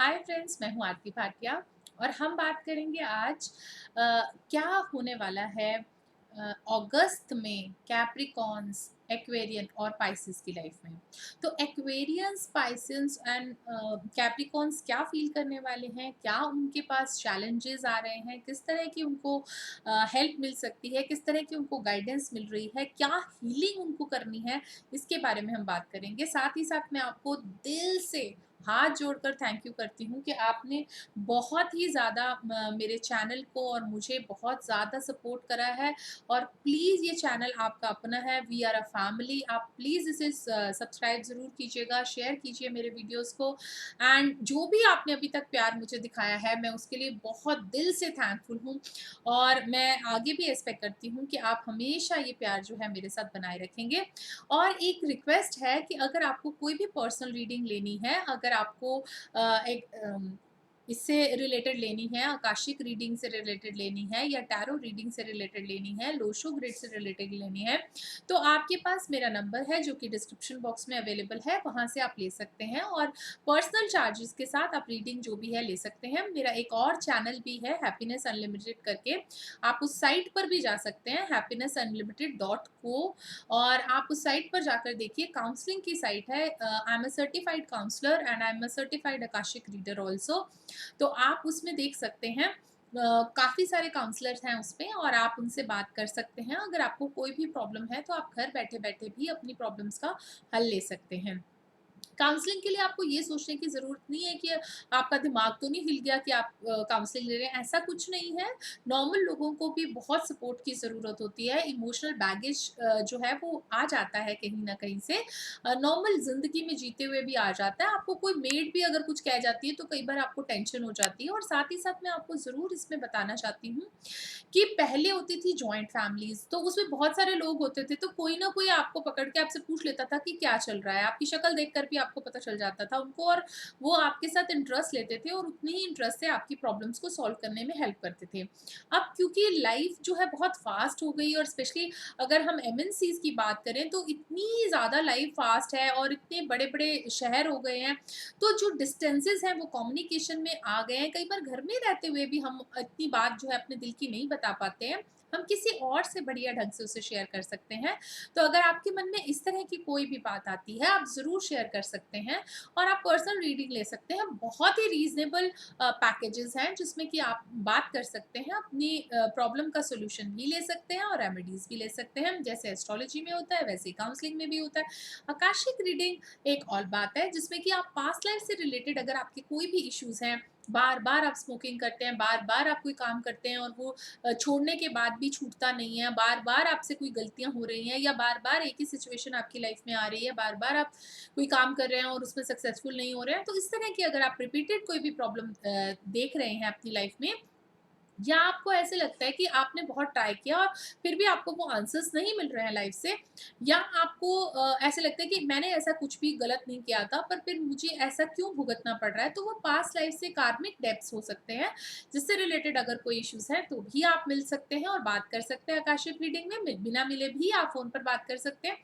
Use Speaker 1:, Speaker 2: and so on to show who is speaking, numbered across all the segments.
Speaker 1: Hi friends, मैं हूँ आरती भाटिया और हम बात करेंगे आज क्या होने वाला है अगस्त में कैप्रिकॉन्स, एक्वेरियन और पाइसेस की लाइफ में। तो एक्वेरियंस, पाइसेस एंड कैप्रिकॉन्स क्या फील करने वाले हैं, क्या उनके पास चैलेंजेस आ रहे हैं, किस तरह की उनको हेल्प मिल सकती है, किस तरह की उनको गाइडेंस मिल रही है, क्या हीलिंग उनको करनी है, इसके बारे में हम बात करेंगे। साथ ही साथ मैं आपको दिल से हाथ जोड़कर थैंक यू करती हूँ कि आपने बहुत ही ज़्यादा मेरे चैनल को और मुझे बहुत ज़्यादा सपोर्ट करा है। और प्लीज़ ये चैनल आपका अपना है, वी आर अ फैमिली। आप प्लीज़ इसे सब्सक्राइब ज़रूर कीजिएगा, शेयर कीजिए मेरे वीडियोस को। एंड जो भी आपने अभी तक प्यार मुझे दिखाया है, मैं उसके लिए बहुत दिल से थैंकफुल हूँ। और मैं आगे भी एक्सपेक्ट करती हूँ कि आप हमेशा ये प्यार जो है मेरे साथ बनाए रखेंगे। और एक रिक्वेस्ट है कि अगर आपको कोई भी पर्सनल रीडिंग लेनी है, अगर आपको इससे रिलेटेड लेनी है, आकाशिक रीडिंग से रिलेटेड लेनी है या टैरो रीडिंग से रिलेटेड लेनी है, लोशो ग्रिड से रिलेटेड लेनी है, तो आपके पास मेरा नंबर है जो कि डिस्क्रिप्शन बॉक्स में अवेलेबल है, वहाँ से आप ले सकते हैं। और पर्सनल चार्जेस के साथ आप रीडिंग जो भी है ले सकते हैं। मेरा एक और चैनल भी है हैप्पीनेस अनलिमिटेड करके, आप उस साइट पर भी जा सकते हैं happinessunlimited.co। और आप उस साइट पर जाकर देखिए, काउंसलिंग की साइट है। I am a certified counsellor and I am a certified Akashic reader also. तो आप उसमें देख सकते हैं, काफ़ी सारे काउंसलर्स हैं उसपे और आप उनसे बात कर सकते हैं। अगर आपको कोई भी प्रॉब्लम है तो आप घर बैठे-बैठे भी अपनी प्रॉब्लम्स का हल ले सकते हैं। काउंसलिंग के लिए आपको ये सोचने की ज़रूरत नहीं है कि आपका दिमाग तो नहीं हिल गया कि आप काउंसलिंग ले रहे हैं, ऐसा कुछ नहीं है। नॉर्मल लोगों को भी बहुत सपोर्ट की ज़रूरत होती है। इमोशनल बैगेज जो है वो आ जाता है कहीं न कहीं से। नॉर्मल ज़िंदगी में जीते हुए भी आ जाता है। आपको कोई मेड भी अगर कुछ कह जाती है तो कई बार आपको टेंशन हो जाती है। और साथ ही साथ मैं आपको ज़रूर इसमें बताना चाहती हूँ कि पहले होती थी जॉइंट फैमिलीज़, तो उसमें बहुत सारे लोग होते थे, तो कोई ना कोई आपको पकड़ के आपसे पूछ लेता था कि क्या चल रहा है। आपकी शक्ल देखकर भी आपको पता चल जाता था उनको, और वो आपके साथ इंटरेस्ट लेते थे और उतनी ही इंटरेस्ट से आपकी प्रॉब्लम्स को सॉल्व करने में हेल्प करते थे। अब क्योंकि लाइफ जो है बहुत फास्ट हो गई, और स्पेशली अगर हम एमएनसीज़ की बात करें तो इतनी ज़्यादा लाइफ फास्ट है और इतने बड़े-बड़े शहर हो गए हैं, तो जो डिस्टेंसेस हैं वो कम्युनिकेशन में आ गए हैं। कई बार घर में रहते हुए भी हम इतनी बात जो है अपने दिल की नहीं बता पाते हैं, हम किसी और से बढ़िया ढंग से उसे शेयर कर सकते हैं। तो अगर आपके मन में इस तरह की कोई भी बात आती है, आप ज़रूर शेयर कर सकते हैं और आप पर्सनल रीडिंग ले सकते हैं। बहुत ही रीज़नेबल पैकेजेज़ हैं जिसमें कि आप बात कर सकते हैं, अपनी प्रॉब्लम का सॉल्यूशन भी ले सकते हैं और रेमेडीज़ भी ले सकते हैं। जैसे एस्ट्रोलॉजी में होता है वैसे ही काउंसलिंग में भी होता है। आकाशिक रीडिंग एक और बात है जिसमें कि आप पास्ट लाइफ से रिलेटेड अगर आपके कोई भी इश्यूज़ हैं, बार-बार आप स्मोकिंग करते हैं, बार-बार आप कोई काम करते हैं और वो छोड़ने के बाद भी छूटता नहीं है, बार-बार आपसे कोई गलतियाँ हो रही हैं या बार-बार एक ही सिचुएशन आपकी लाइफ में आ रही है, बार-बार आप कोई काम कर रहे हैं और उसमें सक्सेसफुल नहीं हो रहे हैं, तो इस तरह की अगर आप रिपीटेड कोई भी प्रॉब्लम देख रहे हैं अपनी लाइफ में, या आपको ऐसे लगता है कि आपने बहुत ट्राई किया और फिर भी आपको वो आंसर्स नहीं मिल रहे हैं लाइफ से, या आपको ऐसे लगता है कि मैंने ऐसा कुछ भी गलत नहीं किया था पर फिर मुझे ऐसा क्यों भुगतना पड़ रहा है, तो वो पास्ट लाइफ से कार्मिक डेब्ट्स हो सकते हैं, जिससे रिलेटेड अगर कोई इश्यूज है तो भी आप मिल सकते हैं और बात कर सकते हैं। आकाशिक रीडिंग में बिना मिले भी आप फोन पर बात कर सकते हैं।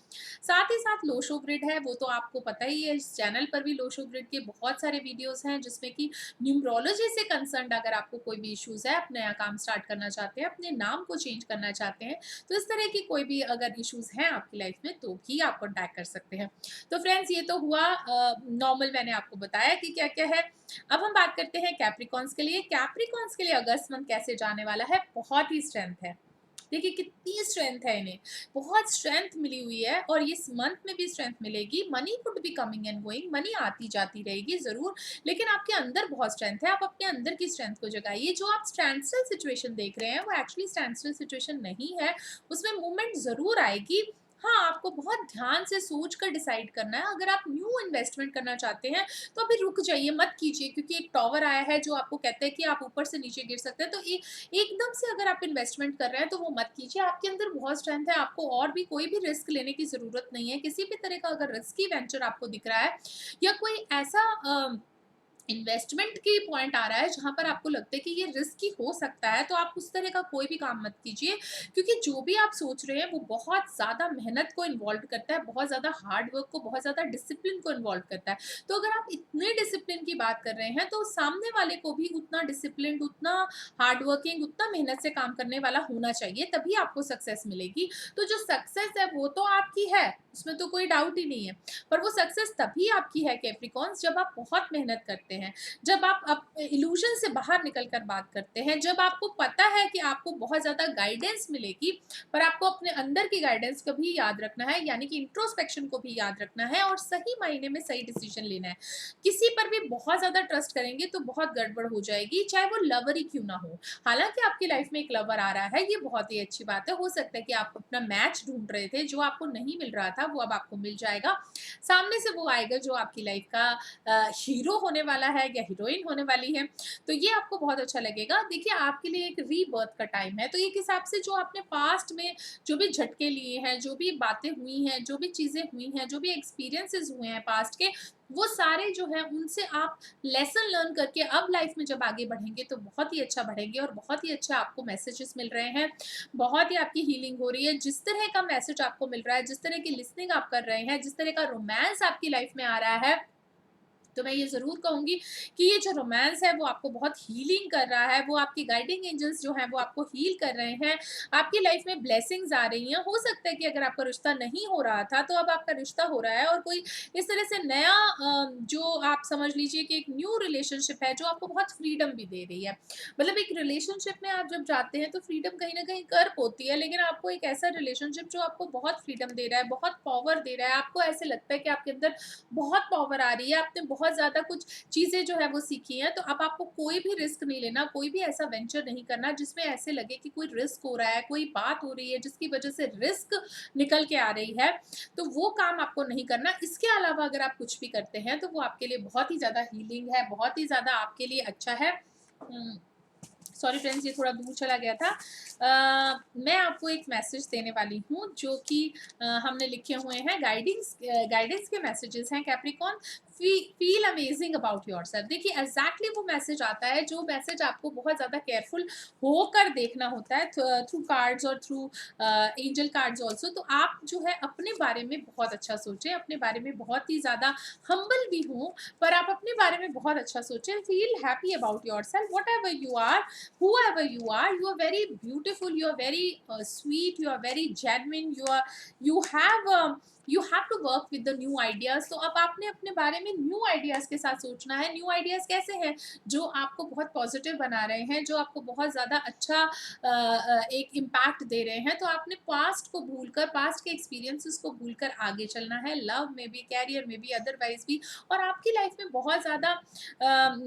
Speaker 1: साथ ही साथ लोशो ग्रिड है, वो तो आपको पता ही है, इस चैनल पर भी लोशो ग्रिड के बहुत सारे वीडियोस हैं जिसमें कि न्यूमरोलॉजी से कंसर्न्ड अगर आपको कोई भी इश्यूज है, आप नया काम स्टार्ट करना चाहते हैं, अपने नाम को चेंज करना चाहते हैं, तो इस तरह की कोई भी अगर इश्यूज हैं आपकी लाइफ में तो भी आप कॉन्टैक्ट कर सकते हैं। तो फ्रेंड्स, ये तो हुआ नॉर्मल, मैंने आपको बताया कि क्या क्या है। अब हम बात करते हैं कैप्रिकॉन्स के लिए। कैप्रिकॉन्स के लिए अगस्त मंथ कैसे जाने वाला है, बहुत ही स्ट्रेंथ है। देखिए कितनी स्ट्रेंथ है इन्हें, बहुत स्ट्रेंथ मिली हुई है और इस मंथ में भी स्ट्रेंथ मिलेगी। Money would be coming and going, money आती जाती रहेगी ज़रूर, लेकिन आपके अंदर बहुत स्ट्रेंथ है। आप अपने अंदर की स्ट्रेंथ को जगाइए। जो आप स्टैंड स्टिल सिचुएशन देख रहे हैं वो एक्चुअली स्टैंड स्टिल सिचुएशन नहीं है, उसमें मूवमेंट ज़रूर आएगी। हाँ, आपको बहुत ध्यान से सोच कर डिसाइड करना है। अगर आप न्यू इन्वेस्टमेंट करना चाहते हैं तो अभी रुक जाइए, मत कीजिए, क्योंकि एक टॉवर आया है जो आपको कहता है कि आप ऊपर से नीचे गिर सकते हैं। तो एकदम से अगर आप इन्वेस्टमेंट कर रहे हैं तो वो मत कीजिए। आपके अंदर बहुत स्ट्रेंथ है, आपको और भी कोई भी रिस्क लेने की ज़रूरत नहीं है। किसी भी तरह का अगर रिस्की वेंचर आपको दिख रहा है या कोई ऐसा इन्वेस्टमेंट की पॉइंट आ रहा है जहाँ पर आपको लगता है कि ये रिस्की हो सकता है, तो आप उस तरह का कोई भी काम मत कीजिए, क्योंकि जो भी आप सोच रहे हैं वो बहुत ज़्यादा मेहनत को इन्वॉल्व करता है, बहुत ज़्यादा हार्ड वर्क को, बहुत ज़्यादा डिसिप्लिन को इन्वॉल्व करता है। तो अगर आप इतने डिसिप्लिन की बात कर रहे हैं, तो सामने वाले को भी उतना डिसिप्लिन, उतना हार्ड वर्किंग, उतना मेहनत से काम करने वाला होना चाहिए, तभी आपको सक्सेस मिलेगी। तो जो सक्सेस है वो तो आपकी है, उसमें तो कोई डाउट ही नहीं है। पर वो सक्सेस तभी आपकी है कैप्रिकॉन्स, जब आप बहुत मेहनत करते हैं, जब आप इल्यूजन से बाहर निकल कर बात करते हैं, जब आपको पता है कि आपको बहुत ज़्यादा गाइडेंस मिलेगी, पर आपको अपने अंदर की गाइडेंस को भी याद रखना है, यानी कि इंट्रोस्पेक्शन को भी याद रखना है और सही मायने में सही डिसीजन लेना है। किसी पर भी बहुत ज़्यादा ट्रस्ट करेंगे तो बहुत गड़बड़ हो जाएगी, चाहे वो लवर ही क्यों ना हो। हालाँकि आपकी लाइफ में एक लवर आ रहा है, ये बहुत ही अच्छी बात है। हो सकता है कि आप अपना मैच ढूँढ रहे थे, जो आपको नहीं मिल रहा था, वो अब आपको मिल जाएगा। सामने से वो आएगा जो आपकी लाइफ का हीरो होने वाला है या हीरोइन होने वाली है, तो ये आपको बहुत अच्छा लगेगा। देखिए, आपके लिए एक रीबर्थ का टाइम है, तो एक हिसाब से जो आपने पास्ट में जो भी झटके लिए हैं, जो भी बातें हुई हैं, जो भी चीज़ें हुई हैं, जो भी एक्सपीरियंसेस हुए हैं पास्ट के, वो सारे जो हैं उनसे आप लेसन लर्न करके अब लाइफ में जब आगे बढ़ेंगे तो बहुत ही अच्छा बढ़ेंगे और बहुत ही अच्छा आपको मैसेजेस मिल रहे हैं, बहुत ही आपकी हीलिंग हो रही है। जिस तरह का मैसेज आपको मिल रहा है, जिस तरह की लिसनिंग आप कर रहे हैं, जिस तरह का रोमांस आपकी लाइफ में आ रहा है, तो मैं ये ज़रूर कहूँगी कि ये जो रोमांस है वो आपको बहुत हीलिंग कर रहा है, वो आपकी गाइडिंग एंजल्स जो हैं वो आपको हील कर रहे हैं, आपकी लाइफ में ब्लेसिंग्स आ रही हैं। हो सकता है कि अगर आपका रिश्ता नहीं हो रहा था, तो अब आपका रिश्ता हो रहा है और कोई इस तरह से नया जो आप समझ लीजिए कि एक न्यू रिलेशनशिप है, जो आपको बहुत फ्रीडम भी दे रही है। मतलब एक रिलेशनशिप में आप जब जाते हैं, तो फ्रीडम कहीं न कहीं कर्क होती है, लेकिन आपको एक ऐसा रिलेशनशिप जो आपको बहुत फ्रीडम दे रहा है, बहुत पावर दे रहा है, आपको ऐसे लगता है कि आपके अंदर बहुत पावर आ रही है, आपने बहुत ज़्यादा कुछ चीज़ें जो है वो सीखी हैं, तो अब आपको कोई भी रिस्क नहीं लेना, कोई भी ऐसा वेंचर नहीं करना जिसमें ऐसे लगे कि कोई रिस्क हो रहा है, कोई बात हो रही है जिसकी वजह से रिस्क निकल के आ रही है, तो वो काम आपको नहीं करना। इसके अलावा अगर आप कुछ भी करते हैं, तो वो आपके लिए बहुत ही ज़्यादा हीलिंग है, बहुत ही ज़्यादा आपके लिए अच्छा है। सॉरी फ्रेंड्स, ये थोड़ा दूर चला गया था। मैं आपको एक मैसेज देने वाली हूँ जो कि हमने लिखे हुए हैं, गाइडेंस के मैसेजेस हैं Capricorn. Feel amazing about yourself. देखिए, एग्जैक्टली वो मैसेज आता है जो मैसेज आपको बहुत ज़्यादा केयरफुल होकर देखना होता है, थ्रू कार्ड्स और थ्रू एंजल कार्ड्स ऑल्सो। तो आप जो है अपने बारे में बहुत अच्छा सोचें, अपने बारे में बहुत ही ज़्यादा हम्बल भी हों, पर आप अपने बारे में बहुत अच्छा सोचें। Feel happy about yourself, whatever you are, whoever you are very beautiful, you are very sweet, you are very genuine, you have to work with the new ideas। तो अब आपने अपने बारे में न्यू आइडियाज़ के साथ सोचना है। न्यू आइडियाज़ कैसे हैं? जो आपको बहुत पॉजिटिव बना रहे हैं, जो आपको बहुत ज़्यादा अच्छा एक इम्पैक्ट दे रहे हैं। तो आपने पास्ट को भूलकर, पास्ट के एक्सपीरियंसेस को भूलकर आगे चलना है, लव में भी, कैरियर में भी, अदरवाइज भी। और आपकी लाइफ में बहुत ज़्यादा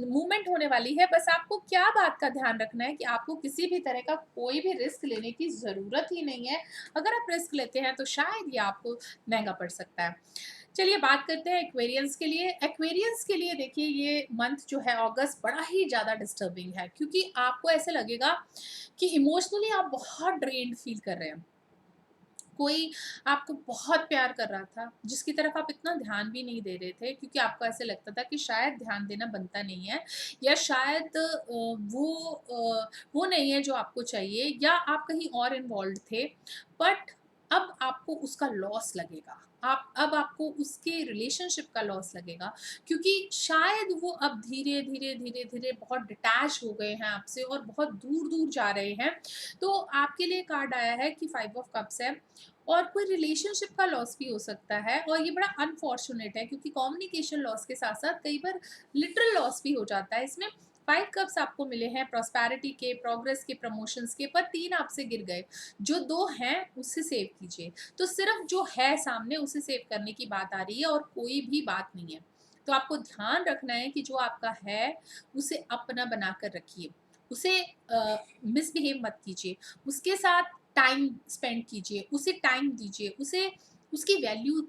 Speaker 1: मूवमेंट होने वाली है। बस आपको क्या बात का ध्यान रखना है कि आपको किसी भी तरह का कोई भी रिस्क लेने की ज़रूरत ही नहीं है। अगर आप रिस्क लेते हैं तो शायद ये आपको महँगा पड़ सकता है। चलिए बात करते हैं एक्वेरियंस के लिए। एक्वेरियंस के लिए देखिए, ये मंथ जो है अगस्त बड़ा ही ज़्यादा डिस्टर्बिंग है, क्योंकि आपको ऐसे लगेगा कि इमोशनली आप बहुत ड्रेन्ड फ़ील कर रहे हैं। कोई आपको बहुत प्यार कर रहा था, जिसकी तरफ आप इतना ध्यान भी नहीं दे रहे थे, क्योंकि आपको ऐसे लगता था कि शायद ध्यान देना बनता नहीं है, या शायद वो नहीं है जो आपको चाहिए, या आप कहीं और इन्वॉल्व्ड थे। बट अब आपको उसका लॉस लगेगा। आप अब आपको उसके रिलेशनशिप का लॉस लगेगा, क्योंकि शायद वो अब धीरे-धीरे बहुत डिटैच हो गए हैं आपसे और बहुत दूर-दूर जा रहे हैं। तो आपके लिए कार्ड आया है कि 5 ऑफ कप्स है, और कोई रिलेशनशिप का लॉस भी हो सकता है, और ये बड़ा अनफॉर्चुनेट है, क्योंकि कम्युनिकेशन लॉस के साथ-साथ कई बार लिटरल लॉस भी हो जाता है इसमें। 5 कप्स आपको मिले हैं प्रॉस्पेरिटी के, प्रोग्रेस के, प्रमोशंस के, पर 3 आपसे गिर गए। जो 2 हैं उससे सेव कीजिए। तो सिर्फ़ जो है सामने उसे सेव करने की बात आ रही है, और कोई भी बात नहीं है। तो आपको ध्यान रखना है कि जो आपका है उसे अपना बनाकर रखिए। उसे मिसबिहेव मत कीजिए। उसके साथ टाइम स्पेंड कीजिए, उसे टाइम दीजिए, उसे उसकी वैल्यू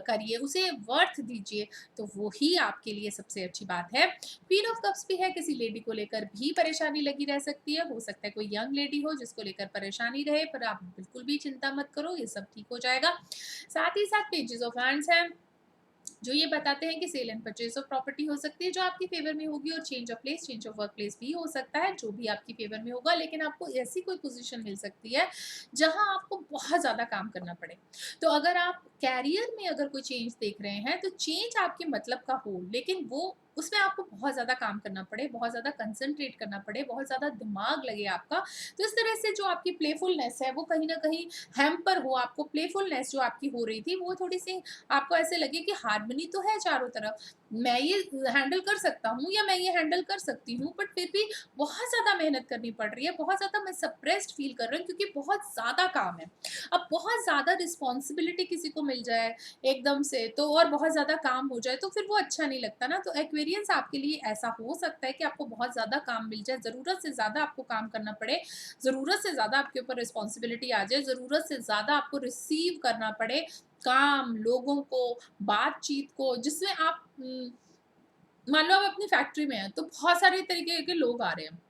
Speaker 1: करिए, उसे वर्थ दीजिए, तो वो ही आपके लिए सबसे अच्छी बात है। क्वीन ऑफ कप्स भी है, किसी लेडी को लेकर भी परेशानी लगी रह सकती है। हो सकता है कोई यंग लेडी हो जिसको लेकर परेशानी रहे, पर आप बिल्कुल भी चिंता मत करो, ये सब ठीक हो जाएगा। साथ ही साथ पेजेस ऑफ हैंड्स हैं, जो ये बताते हैं कि sale and purchase of property हो सकती है जो आपकी फेवर में होगी, और change of place, change of work place भी हो सकता है जो भी आपकी फेवर में होगा। लेकिन आपको ऐसी कोई पोजीशन मिल सकती है जहां आपको बहुत ज़्यादा काम करना पड़े। तो अगर आप कैरियर में अगर कोई चेंज देख रहे हैं तो चेंज आपके मतलब का हो, लेकिन वो उसमें आपको बहुत ज़्यादा काम करना पड़े, बहुत ज़्यादा कंसंट्रेट करना पड़े, बहुत ज़्यादा दिमाग लगे आपका। तो इस तरह से जो आपकी प्लेफुलनेस है वो कहीं न कहीं हैम्पर हो, आपको प्लेफुलनेस जो आपकी हो रही थी वो थोड़ी-सी आपको ऐसे लगे कि हार्मनी तो है चारों तरफ, मैं ये हैंडल कर सकता हूँ या मैं ये हैंडल कर सकती हूँ, बट फिर भी बहुत ज़्यादा मेहनत करनी पड़ रही है, बहुत ज़्यादा मैं सप्रेस्ड फ़ील कर रही हूँ क्योंकि बहुत ज़्यादा काम है। अब बहुत ज़्यादा रिस्पॉन्सिबिलिटी किसी को मिल जाए एकदम से तो, और बहुत ज़्यादा काम हो जाए तो फिर वो अच्छा नहीं लगता ना। तो एक्वेरियंस आपके लिए ऐसा हो सकता है कि आपको बहुत ज़्यादा काम मिल जाए, ज़रूरत से ज़्यादा आपको काम करना पड़े, ज़रूरत से ज़्यादा आपके ऊपर रिस्पॉन्सिबिलिटी आ जाए, ज़रूरत से ज़्यादा आपको रिसीव करना पड़े काम, लोगों को, बातचीत को, जिसमें आप मान लो आप अपनी फैक्ट्री में हैं, तो बहुत सारे तरीके के लोग आ रहे हैं।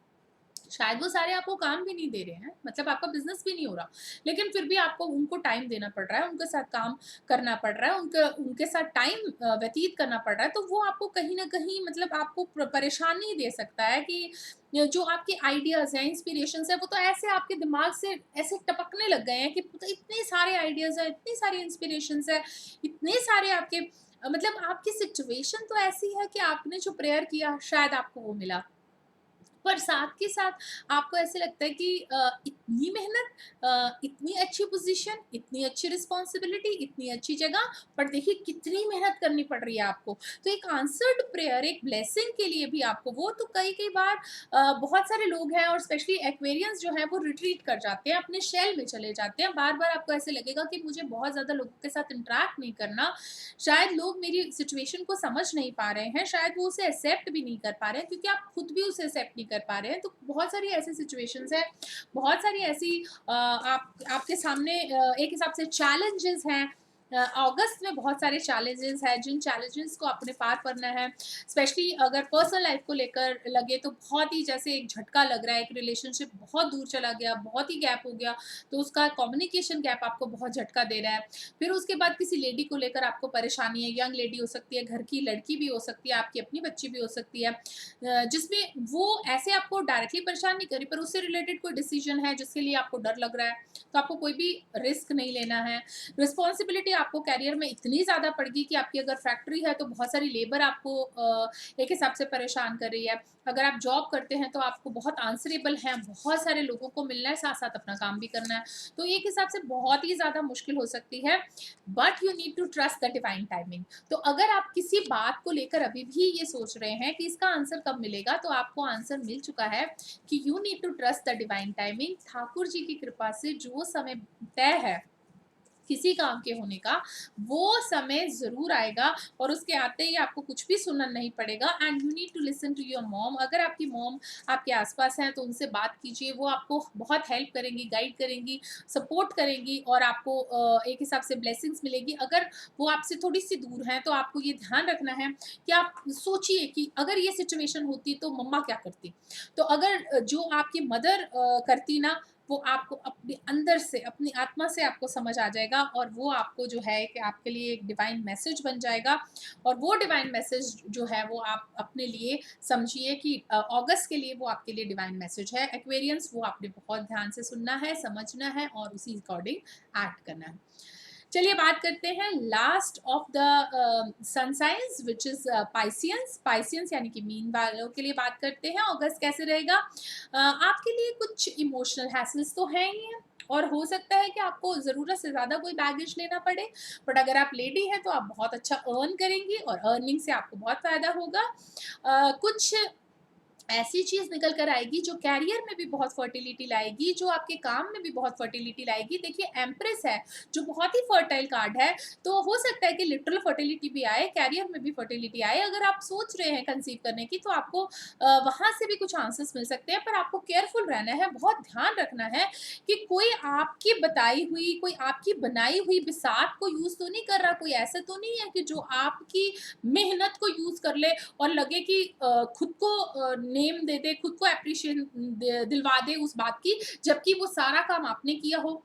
Speaker 1: शायद वो सारे आपको काम भी नहीं दे रहे हैं, मतलब आपका बिज़नेस भी नहीं हो रहा, लेकिन फिर भी आपको उनको टाइम देना पड़ रहा है, उनके साथ काम करना पड़ रहा है, उनके साथ टाइम व्यतीत करना पड़ रहा है, तो वो आपको कहीं न कहीं मतलब आपको परेशानी दे सकता है कि जो आपके आइडियाज़ हैं, इंस्पिरेशंस हैं, वो तो ऐसे आपके दिमाग से ऐसे टपकने लग गए हैं कि तो इतने सारे आइडियाज़ हैं, इतनी सारी इंस्पिरेशंस हैं, इतने सारे आपके मतलब आपकी सिचुएशन तो ऐसी है कि आपने जो प्रेयर किया शायद आपको वो मिला। पर साथ के साथ आपको ऐसे लगता है कि इतनी मेहनत, इतनी अच्छी पोज़ीशन, इतनी अच्छी रिस्पॉन्सिबिलिटी, इतनी अच्छी जगह, पर देखिए कितनी मेहनत करनी पड़ रही है आपको। तो एक आंसर्ड प्रेयर, एक ब्लेसिंग के लिए भी आपको वो तो कई-कई बार बहुत सारे लोग हैं और स्पेशली एक्वेरियंस जो हैं वो रिट्रीट कर जाते हैं, अपने शेल में चले जाते हैं। बार-बार आपको ऐसे लगेगा कि मुझे बहुत ज़्यादा लोगों के साथ इंटरैक्ट नहीं करना, शायद लोग मेरी सिचुएशन को समझ नहीं पा रहे हैं, शायद वो उसे एक्सेप्ट भी नहीं कर पा रहे हैं क्योंकि आप खुद भी उसे एक्सेप्ट नहीं कर पा रहे हैं। तो बहुत सारी ऐसी सिचुएशंस हैं, बहुत सारी ऐसी आप आपके सामने एक हिसाब से चैलेंजेस हैं। अगस्त में बहुत सारे चैलेंजेस हैं, जिन चैलेंजेस को आपने पार करना है, स्पेशली अगर पर्सनल लाइफ को लेकर लगे तो बहुत ही जैसे एक झटका लग रहा है, एक रिलेशनशिप बहुत दूर चला गया, बहुत ही गैप हो गया, तो उसका कम्युनिकेशन गैप आपको बहुत झटका दे रहा है। फिर उसके बाद किसी लेडी को लेकर आपको परेशानी है, यंग लेडी हो सकती है, घर की लड़की भी हो सकती है, आपकी अपनी बच्ची भी हो सकती है, जिसमें वो ऐसे आपको डायरेक्टली परेशान नहीं कर रही, पर उससे रिलेटेड कोई डिसीजन है जिसके लिए आपको डर लग रहा है, तो आपको कोई भी रिस्क नहीं लेना है। रिस्पॉन्सिबिलिटी आपको कैरियर में इतनी ज़्यादा पड़ेगी कि आपकी अगर फैक्ट्री है तो बहुत सारी लेबर आपको एक हिसाब से परेशान कर रही है। अगर आप जॉब करते हैं तो आपको बहुत आंसरेबल हैं, बहुत सारे लोगों को मिलना है, साथ-साथ अपना काम भी करना है। तो एक हिसाब से बहुत ही ज़्यादा मुश्किल हो सकती है, but you need to trust the divine timing. तो अगर आप किसी बात को लेकर अभी भी ये सोच रहे हैं कि इसका आंसर कब मिलेगा, तो आपको आंसर मिल चुका है कि you need to trust the divine timing. Thakur ji की कृपा से जो समय तय है किसी काम के होने का, वो समय ज़रूर आएगा और उसके आते ही आपको कुछ भी सुनना नहीं पड़ेगा। And you need to listen to your mom. अगर आपकी मॉम आपके आस-पास हैं तो उनसे बात कीजिए, वो आपको बहुत हेल्प करेंगी, गाइड करेंगी, सपोर्ट करेंगी और आपको एक हिसाब से ब्लेसिंग्स मिलेगी। अगर वो आपसे थोड़ी-सी दूर हैं तो आपको ये ध्यान रखना है कि आप सोचिए कि अगर ये सिचुएशन होती तो मम्मा क्या करती? तो अगर जो आपकी मदर करती ना, वो आपको अपने अंदर से, अपनी आत्मा से आपको समझ आ जाएगा और वो आपको जो है कि आपके लिए एक डिवाइन मैसेज बन जाएगा। और वो डिवाइन मैसेज जो है वो आप अपने लिए समझिए कि अगस्त के लिए वो आपके लिए डिवाइन मैसेज है। एक्वेरियंस वो आपने बहुत ध्यान से सुनना है, समझना है और उसी अकॉर्डिंग एक्ट करना है। चलिए बात करते हैं last of the sun signs which is Pisces. Pisces यानी कि मीन वालों के लिए बात करते हैं। अगस्त कैसे रहेगा? आपके लिए कुछ इमोशनल हैसल्स तो हैं ही हैं और हो सकता है कि आपको ज़रूरत से ज़्यादा कोई बैगेज लेना पड़े, बट अगर आप लेडी हैं तो आप बहुत अच्छा अर्न करेंगी और अर्निंग से आपको बहुत फ़ायदा होगा। कुछ ऐसी चीज़ निकल कर आएगी जो कैरियर में भी बहुत फर्टिलिटी लाएगी, जो आपके काम में भी बहुत फर्टिलिटी लाएगी। देखिए एम्प्रेस है, जो बहुत ही फर्टाइल कार्ड है, तो हो सकता है कि लिटरल फर्टिलिटी भी आए, कैरियर में भी फर्टिलिटी आए। अगर आप सोच रहे हैं कंसीव करने की तो आपको वहाँ से भी कुछ आंसर्स मिल सकते हैं, पर आपको केयरफुल रहना है, बहुत ध्यान रखना है कि कोई आपकी बताई हुई, कोई आपकी बनाई हुई बिसात को यूज़ तो नहीं कर रहा, कोई ऐसा तो नहीं है कि जो आपकी मेहनत को यूज़ कर ले और लगे कि खुद को नेम दे दे, खुद को एप्रिशिएशन दिलवा दे उस बात की, जबकि वो सारा काम आपने किया हो।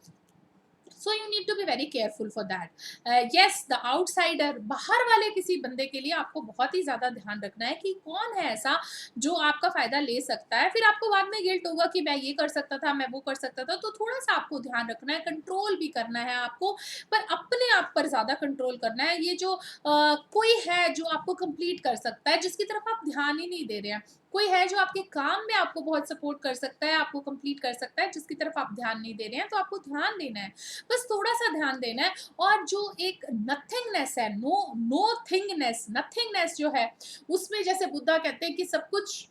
Speaker 1: So you need to be very careful for that. Yes, the outsider, बाहर वाले किसी बंदे के लिए आपको बहुत ही ज़्यादा ध्यान रखना है कि कौन है ऐसा जो आपका फ़ायदा ले सकता है। फिर आपको बाद में गिल्ट होगा कि मैं ये कर सकता था, मैं वो कर सकता था। तो थोड़ा-सा आपको ध्यान रखना है, कंट्रोल भी करना है आपको, पर अपने आप पर ज़्यादा कंट्रोल करना है। ये जो कोई है जो आपको कंप्लीट कर सकता है, जिसकी तरफ आप ध्यान ही नहीं दे रहे हैं। कोई है जो आपके काम में आपको बहुत सपोर्ट कर सकता है, आपको कंप्लीट कर सकता है, जिसकी तरफ आप ध्यान नहीं दे रहे हैं, तो आपको ध्यान देना है। बस थोड़ा-सा ध्यान देना है। और जो एक नथिंगनेस है, नोथिंगनेस, नथिंगनेस जो है, उसमें जैसे बुद्धा कहते हैं कि सब कुछ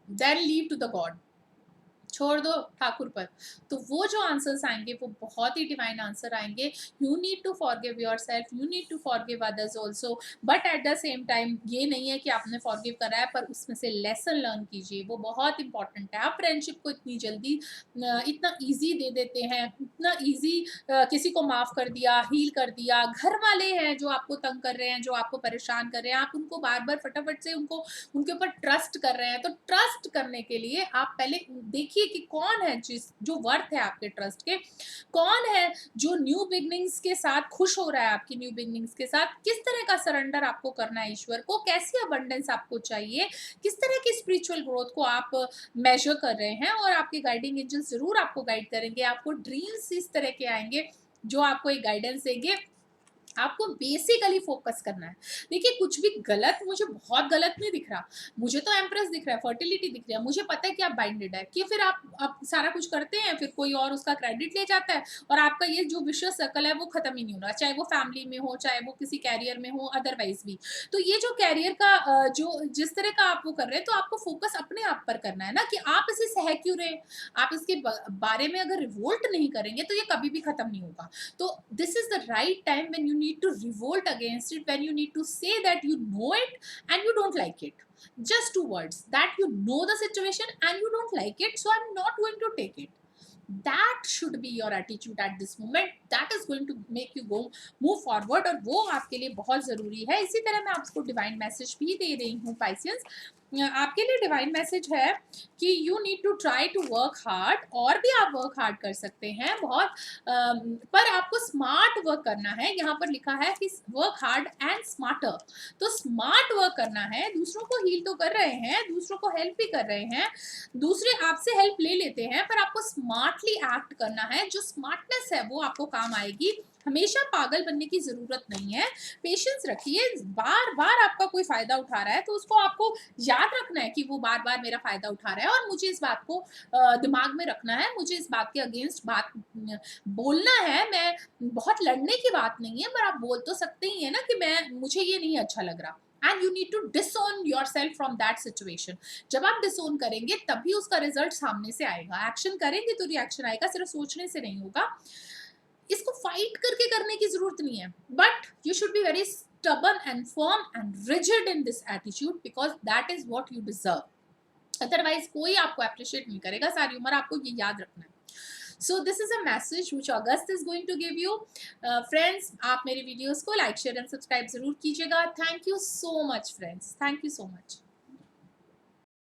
Speaker 1: then leave to the god, छोड़ दो ठाकुर पर। तो वो जो आंसर्स आएँगे वो बहुत ही डिवाइन आंसर आएँगे। You need to forgive yourself, you need to forgive others also, but at the same time ये नहीं है कि आपने फॉरगिव करा है पर उसमें से लेसन लर्न कीजिए, वो बहुत इंपॉर्टेंट है। आप फ्रेंडशिप को इतनी जल्दी इतना ईज़ी दे देते हैं, इतना ईज़ी किसी को माफ़ कर दिया, हील कर दिया। घर वाले हैं जो आपको तंग कर रहे हैं, जो आपको परेशान कर रहे हैं, आप उनको बार-बार फटाफट से उनके ऊपर ट्रस्ट कर रहे हैं। तो ट्रस्ट करने के लिए आप पहले देखिए कि कौन है जो वर्थ है आपके ट्रस्ट के, कौन है जो न्यू बिगनिंग्स के साथ खुश हो रहा है आपकी न्यू बिगनिंग्स के साथ, किस तरह का सरेंडर आपको करना है ईश्वर को, कैसी अबंडेंस आपको चाहिए, किस तरह की स्पिरिचुअल ग्रोथ को आप मेजर कर रहे हैं। और आपके गाइडिंग एंजल्स ज़रूर आपको गाइड करेंगे, आपको ड्रीम्स इस तरह के आएँगे जो आपको एक गाइडेंस देंगे। आपको बेसिकली फोकस करना है। देखिए कुछ भी गलत मुझे बहुत गलत नहीं दिख रहा। मुझे तो एम्प्रेस दिख रहा है, फर्टिलिटी दिख रहा है। मुझे पता है कि आप बाइंडेड है, कि फिर आप सारा कुछ करते हैं, फिर कोई और उसका क्रेडिट ले जाता है और आपका ये जो विशियस सर्कल है वो खत्म ही नहीं हो रहा। चाहे वो फैमिली में हो, चाहे वो किसी कैरियर में हो, अदरवाइज़ भी। तो ये जो कैरियर का जो जिस तरह का आप वो कर रहे हैं, तो आपको फोकस अपने आप पर करना है ना, कि आप इसे सह क्यों रहे हैं? आप इसके बारे में अगर रिवोल्ट नहीं करेंगे तो ये कभी भी खत्म नहीं होगा। So this is the right time when you need to revolt against it, when you need to say that you know it and you don't like it. Just two words, that you know the situation and you don't like it, so I'm not going to take it. That should be your attitude at this moment. That is going to make you go move forward, और वो आपके लिए बहुत ज़रूरी है। इसी तरह मैं आपको डिवाइन मैसेज भी दे रही हूँ पाइसियंस। आपके लिए डिवाइन मैसेज है कि you need to try to work hard, और भी आप वर्क हार्ड कर सकते हैं बहुत, पर आपको स्मार्ट वर्क करना है। यहाँ पर लिखा है कि वर्क हार्ड एंड स्मार्टर। तो स्मार्ट वर्क करना है, दूसरों को हील तो कर रहे हैं, दूसरों को हेल्प भी कर रहे हैं, दूसरे आपसे हेल्प ले लेते हैं, पर आपको स्मार्टली एक्ट करना है। जो स्मार्टनेस है वो आपको काम आएगी। हमेशा पागल बनने की ज़रूरत नहीं है। पेशेंस रखिए। बार-बार आपका कोई फ़ायदा उठा रहा है तो उसको आपको याद रखना है कि वो बार-बार मेरा फ़ायदा उठा रहा है, और मुझे इस बात को दिमाग में रखना है, मुझे इस बात के अगेंस्ट बात बोलना है। मैं बहुत लड़ने की बात नहीं है, पर आप बोल तो सकते ही हैं ना कि मुझे ये नहीं अच्छा लग रहा। And you need to disown yourself from that situation. जब आप डिसोन करेंगे तभी उसका रिजल्ट सामने से आएगा। एक्शन करेंगे तो रिएक्शन आएगा, सिर्फ सोचने से नहीं होगा। इसको फाइट करके करने की जरूरत नहीं है, but you should be very stubborn and firm and rigid in this attitude, because that is what you deserve. Otherwise कोई आपको अप्रिशिएट नहीं करेगा सारी उम्र, आपको ये याद रखना है। So this is a message which August is going to give you. Friends, आप मेरे वीडियोस को लाइक शेयर एंड सब्सक्राइब जरूर कीजिएगा। Thank you so much friends, thank you so much.